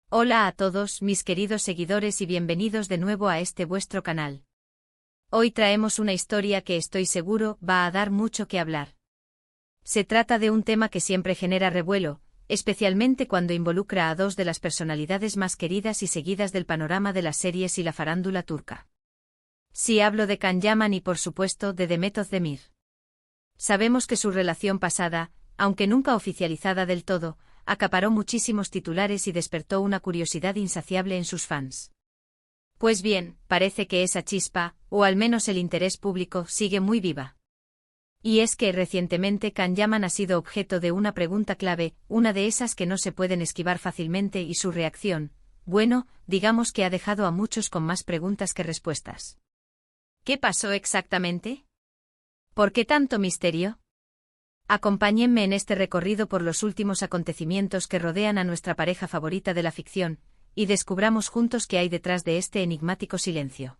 Hola a todos mis queridos seguidores y bienvenidos de nuevo a este vuestro canal. Hoy traemos una historia que estoy seguro va a dar mucho que hablar. Se trata de un tema que siempre genera revuelo, especialmente cuando involucra a dos de las personalidades más queridas y seguidas del panorama de las series y la farándula turca. Sí, hablo de Can Yaman y por supuesto de Demet Özdemir. Sabemos que su relación pasada, aunque nunca oficializada del todo, acaparó muchísimos titulares y despertó una curiosidad insaciable en sus fans. Pues bien, parece que esa chispa, o al menos el interés público, sigue muy viva. Y es que recientemente Can Yaman ha sido objeto de una pregunta clave, una de esas que no se pueden esquivar fácilmente, y su reacción, bueno, digamos que ha dejado a muchos con más preguntas que respuestas. ¿Qué pasó exactamente? ¿Por qué tanto misterio? Acompáñenme en este recorrido por los últimos acontecimientos que rodean a nuestra pareja favorita de la ficción, y descubramos juntos qué hay detrás de este enigmático silencio.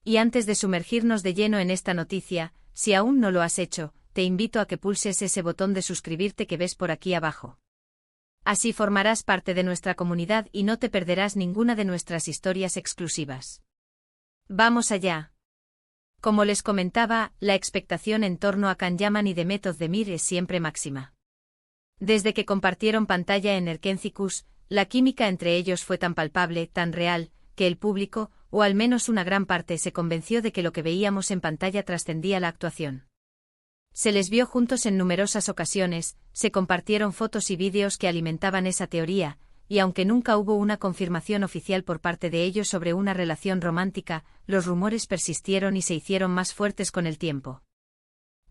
Y antes de sumergirnos de lleno en esta noticia, si aún no lo has hecho, te invito a que pulses ese botón de suscribirte que ves por aquí abajo. Así formarás parte de nuestra comunidad y no te perderás ninguna de nuestras historias exclusivas. ¡Vamos allá! Como les comentaba, la expectación en torno a Can Yaman y Demet Özdemir es siempre máxima. Desde que compartieron pantalla en Erkenzikurs, la química entre ellos fue tan palpable, tan real, que el público, o al menos una gran parte, se convenció de que lo que veíamos en pantalla trascendía la actuación. Se les vio juntos en numerosas ocasiones, se compartieron fotos y vídeos que alimentaban esa teoría, y aunque nunca hubo una confirmación oficial por parte de ellos sobre una relación romántica, los rumores persistieron y se hicieron más fuertes con el tiempo.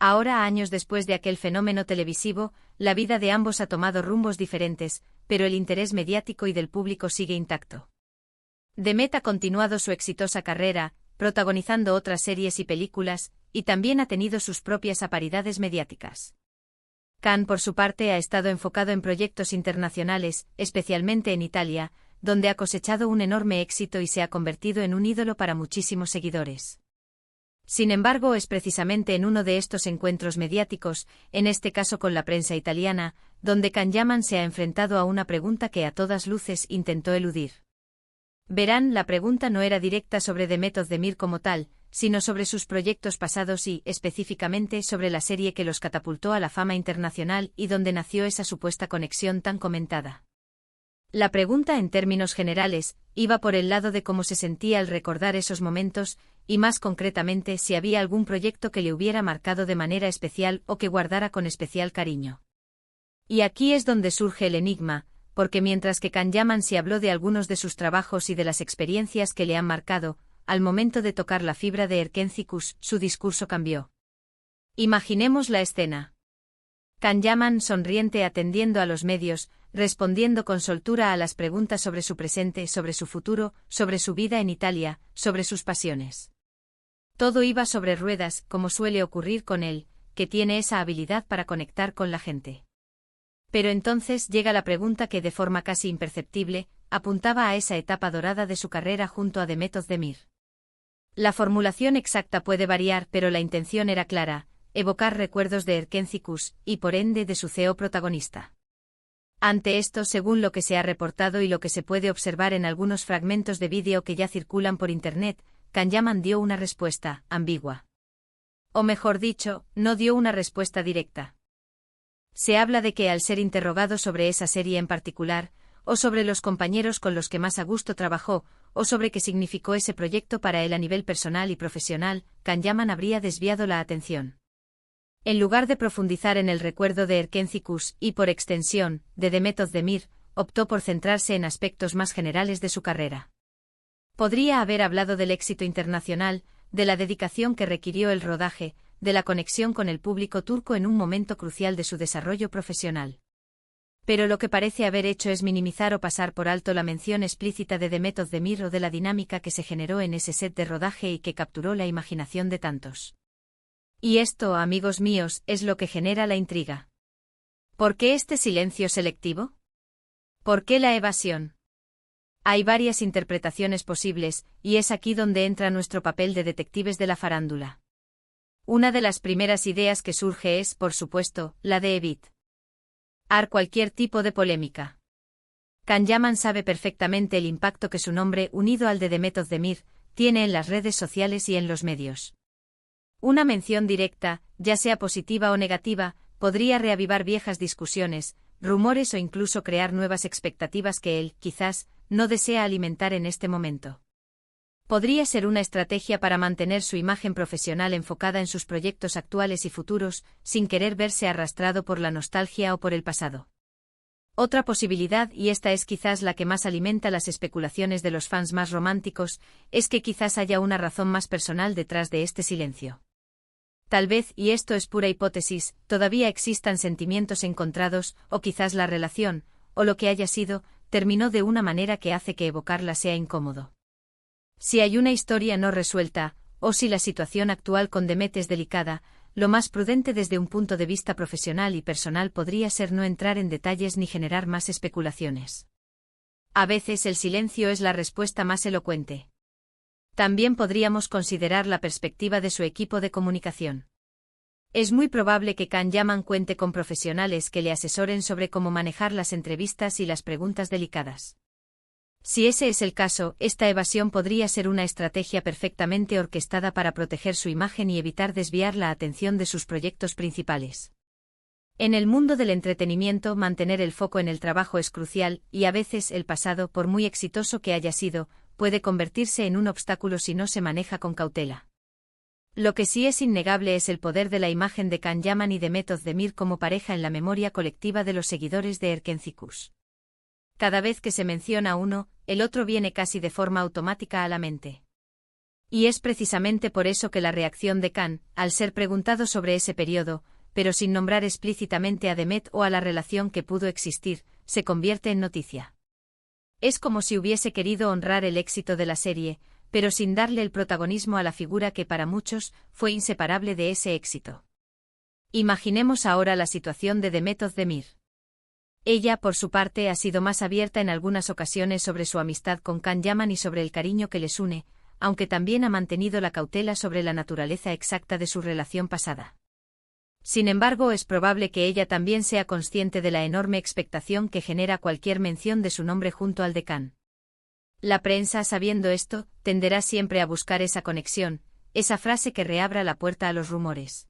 Ahora, años después de aquel fenómeno televisivo, la vida de ambos ha tomado rumbos diferentes, pero el interés mediático y del público sigue intacto. Demet ha continuado su exitosa carrera, protagonizando otras series y películas, y también ha tenido sus propias aparidades mediáticas. Can, por su parte, ha estado enfocado en proyectos internacionales, especialmente en Italia, donde ha cosechado un enorme éxito y se ha convertido en un ídolo para muchísimos seguidores. Sin embargo, es precisamente en uno de estos encuentros mediáticos, en este caso con la prensa italiana, donde Can Yaman se ha enfrentado a una pregunta que a todas luces intentó eludir. Verán, la pregunta no era directa sobre Demet Özdemir como tal, sino sobre sus proyectos pasados y, específicamente, sobre la serie que los catapultó a la fama internacional y donde nació esa supuesta conexión tan comentada. La pregunta, en términos generales, iba por el lado de cómo se sentía al recordar esos momentos, y más concretamente si había algún proyecto que le hubiera marcado de manera especial o que guardara con especial cariño. Y aquí es donde surge el enigma, porque mientras que Can Yaman se habló de algunos de sus trabajos y de las experiencias que le han marcado, al momento de tocar la fibra de Erkenzikurs, su discurso cambió. Imaginemos la escena. Can Yaman sonriente atendiendo a los medios, respondiendo con soltura a las preguntas sobre su presente, sobre su futuro, sobre su vida en Italia, sobre sus pasiones. Todo iba sobre ruedas, como suele ocurrir con él, que tiene esa habilidad para conectar con la gente. Pero entonces llega la pregunta que de forma casi imperceptible, apuntaba a esa etapa dorada de su carrera junto a Demet Özdemir. La formulación exacta puede variar, pero la intención era clara: evocar recuerdos de Erkenzikurs, y por ende de su CEO protagonista. Ante esto, según lo que se ha reportado y lo que se puede observar en algunos fragmentos de vídeo que ya circulan por internet, Can Yaman dio una respuesta ambigua. O mejor dicho, no dio una respuesta directa. Se habla de que al ser interrogado sobre esa serie en particular, o sobre los compañeros con los que más a gusto trabajó, o sobre qué significó ese proyecto para él a nivel personal y profesional, Can Yaman habría desviado la atención. En lugar de profundizar en el recuerdo de Erkenzikurs y, por extensión, de Demet Özdemir, optó por centrarse en aspectos más generales de su carrera. Podría haber hablado del éxito internacional, de la dedicación que requirió el rodaje, de la conexión con el público turco en un momento crucial de su desarrollo profesional. Pero lo que parece haber hecho es minimizar o pasar por alto la mención explícita de Demet Özdemir o de la dinámica que se generó en ese set de rodaje y que capturó la imaginación de tantos. Y esto, amigos míos, es lo que genera la intriga. ¿Por qué este silencio selectivo? ¿Por qué la evasión? Hay varias interpretaciones posibles, y es aquí donde entra nuestro papel de detectives de la farándula. Una de las primeras ideas que surge es, por supuesto, la de evitar cualquier tipo de polémica. Can Yaman sabe perfectamente el impacto que su nombre, unido al de Demet Özdemir, tiene en las redes sociales y en los medios. Una mención directa, ya sea positiva o negativa, podría reavivar viejas discusiones, rumores o incluso crear nuevas expectativas que él, quizás, no desea alimentar en este momento. Podría ser una estrategia para mantener su imagen profesional enfocada en sus proyectos actuales y futuros, sin querer verse arrastrado por la nostalgia o por el pasado. Otra posibilidad, y esta es quizás la que más alimenta las especulaciones de los fans más románticos, es que quizás haya una razón más personal detrás de este silencio. Tal vez, y esto es pura hipótesis, todavía existan sentimientos encontrados, o quizás la relación, o lo que haya sido, terminó de una manera que hace que evocarla sea incómodo. Si hay una historia no resuelta, o si la situación actual con Demet es delicada, lo más prudente desde un punto de vista profesional y personal podría ser no entrar en detalles ni generar más especulaciones. A veces el silencio es la respuesta más elocuente. También podríamos considerar la perspectiva de su equipo de comunicación. Es muy probable que Can Yaman cuente con profesionales que le asesoren sobre cómo manejar las entrevistas y las preguntas delicadas. Si ese es el caso, esta evasión podría ser una estrategia perfectamente orquestada para proteger su imagen y evitar desviar la atención de sus proyectos principales. En el mundo del entretenimiento, mantener el foco en el trabajo es crucial, y a veces el pasado, por muy exitoso que haya sido, puede convertirse en un obstáculo si no se maneja con cautela. Lo que sí es innegable es el poder de la imagen de Can Yaman y Demet Özdemir como pareja en la memoria colectiva de los seguidores de Erkencikus. Cada vez que se menciona uno, el otro viene casi de forma automática a la mente. Y es precisamente por eso que la reacción de Can, al ser preguntado sobre ese periodo, pero sin nombrar explícitamente a Demet o a la relación que pudo existir, se convierte en noticia. Es como si hubiese querido honrar el éxito de la serie, pero sin darle el protagonismo a la figura que para muchos fue inseparable de ese éxito. Imaginemos ahora la situación de Demet Özdemir. Ella, por su parte, ha sido más abierta en algunas ocasiones sobre su amistad con Can Yaman y sobre el cariño que les une, aunque también ha mantenido la cautela sobre la naturaleza exacta de su relación pasada. Sin embargo, es probable que ella también sea consciente de la enorme expectación que genera cualquier mención de su nombre junto al de Can. La prensa, sabiendo esto, tenderá siempre a buscar esa conexión, esa frase que reabra la puerta a los rumores.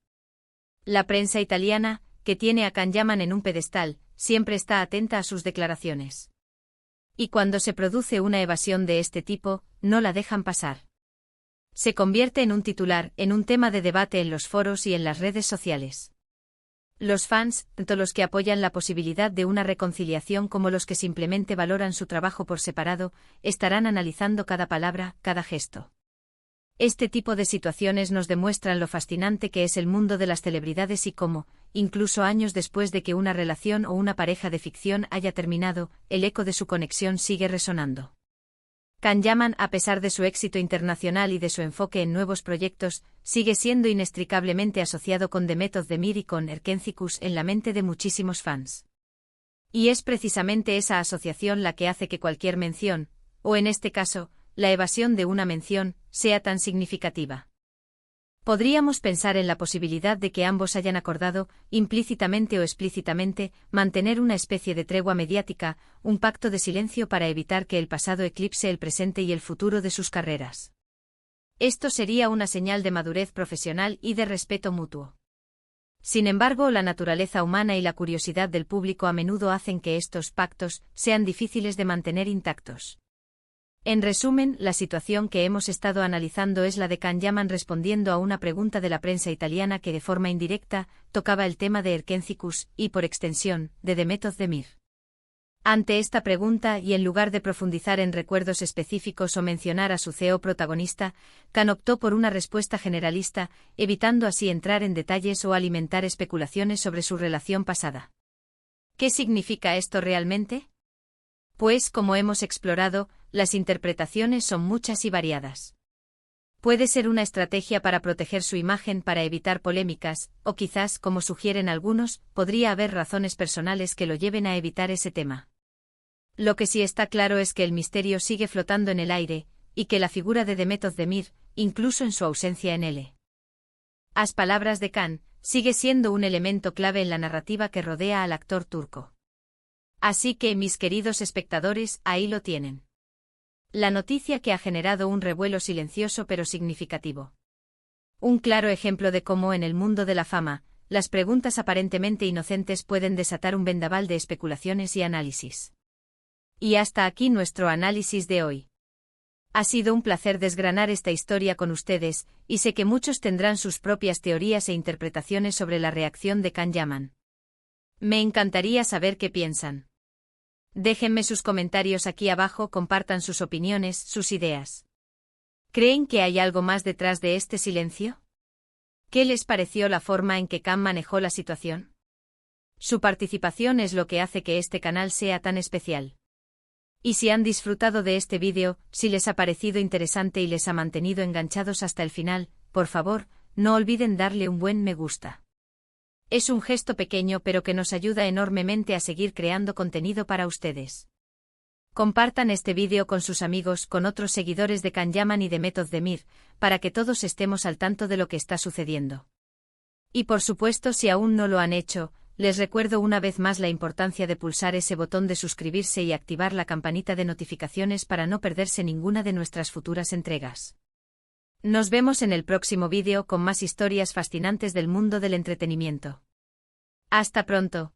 La prensa italiana, que tiene a Can Yaman en un pedestal, siempre está atenta a sus declaraciones. Y cuando se produce una evasión de este tipo, no la dejan pasar. Se convierte en un titular, en un tema de debate en los foros y en las redes sociales. Los fans, tanto los que apoyan la posibilidad de una reconciliación como los que simplemente valoran su trabajo por separado, estarán analizando cada palabra, cada gesto. Este tipo de situaciones nos demuestran lo fascinante que es el mundo de las celebridades y cómo, incluso años después de que una relación o una pareja de ficción haya terminado, el eco de su conexión sigue resonando. Can Yaman, a pesar de su éxito internacional y de su enfoque en nuevos proyectos, sigue siendo inextricablemente asociado con Demet Özdemir y con Erkencikus en la mente de muchísimos fans. Y es precisamente esa asociación la que hace que cualquier mención, o en este caso, la evasión de una mención, sea tan significativa. Podríamos pensar en la posibilidad de que ambos hayan acordado, implícitamente o explícitamente, mantener una especie de tregua mediática, un pacto de silencio para evitar que el pasado eclipse el presente y el futuro de sus carreras. Esto sería una señal de madurez profesional y de respeto mutuo. Sin embargo, la naturaleza humana y la curiosidad del público a menudo hacen que estos pactos sean difíciles de mantener intactos. En resumen, la situación que hemos estado analizando es la de Can Yaman respondiendo a una pregunta de la prensa italiana que de forma indirecta tocaba el tema de Erkencikus y, por extensión, de Demet Özdemir. Ante esta pregunta, y en lugar de profundizar en recuerdos específicos o mencionar a su CEO protagonista, Can optó por una respuesta generalista, evitando así entrar en detalles o alimentar especulaciones sobre su relación pasada. ¿Qué significa esto realmente? Pues, como hemos explorado, las interpretaciones son muchas y variadas. Puede ser una estrategia para proteger su imagen para evitar polémicas, o quizás, como sugieren algunos, podría haber razones personales que lo lleven a evitar ese tema. Lo que sí está claro es que el misterio sigue flotando en el aire, y que la figura de Demet Özdemir, incluso en su ausencia en él. Las palabras de Can, sigue siendo un elemento clave en la narrativa que rodea al actor turco. Así que, mis queridos espectadores, ahí lo tienen. La noticia que ha generado un revuelo silencioso pero significativo. Un claro ejemplo de cómo en el mundo de la fama, las preguntas aparentemente inocentes pueden desatar un vendaval de especulaciones y análisis. Y hasta aquí nuestro análisis de hoy. Ha sido un placer desgranar esta historia con ustedes, y sé que muchos tendrán sus propias teorías e interpretaciones sobre la reacción de Can Yaman. Me encantaría saber qué piensan. Déjenme sus comentarios aquí abajo, compartan sus opiniones, sus ideas. ¿Creen que hay algo más detrás de este silencio? ¿Qué les pareció la forma en que Can manejó la situación? Su participación es lo que hace que este canal sea tan especial. Y si han disfrutado de este vídeo, si les ha parecido interesante y les ha mantenido enganchados hasta el final, por favor, no olviden darle un buen me gusta. Es un gesto pequeño pero que nos ayuda enormemente a seguir creando contenido para ustedes. Compartan este vídeo con sus amigos, con otros seguidores de Can Yaman y de Method Demir, para que todos estemos al tanto de lo que está sucediendo. Y por supuesto, si aún no lo han hecho, les recuerdo una vez más la importancia de pulsar ese botón de suscribirse y activar la campanita de notificaciones para no perderse ninguna de nuestras futuras entregas. Nos vemos en el próximo vídeo con más historias fascinantes del mundo del entretenimiento. Hasta pronto.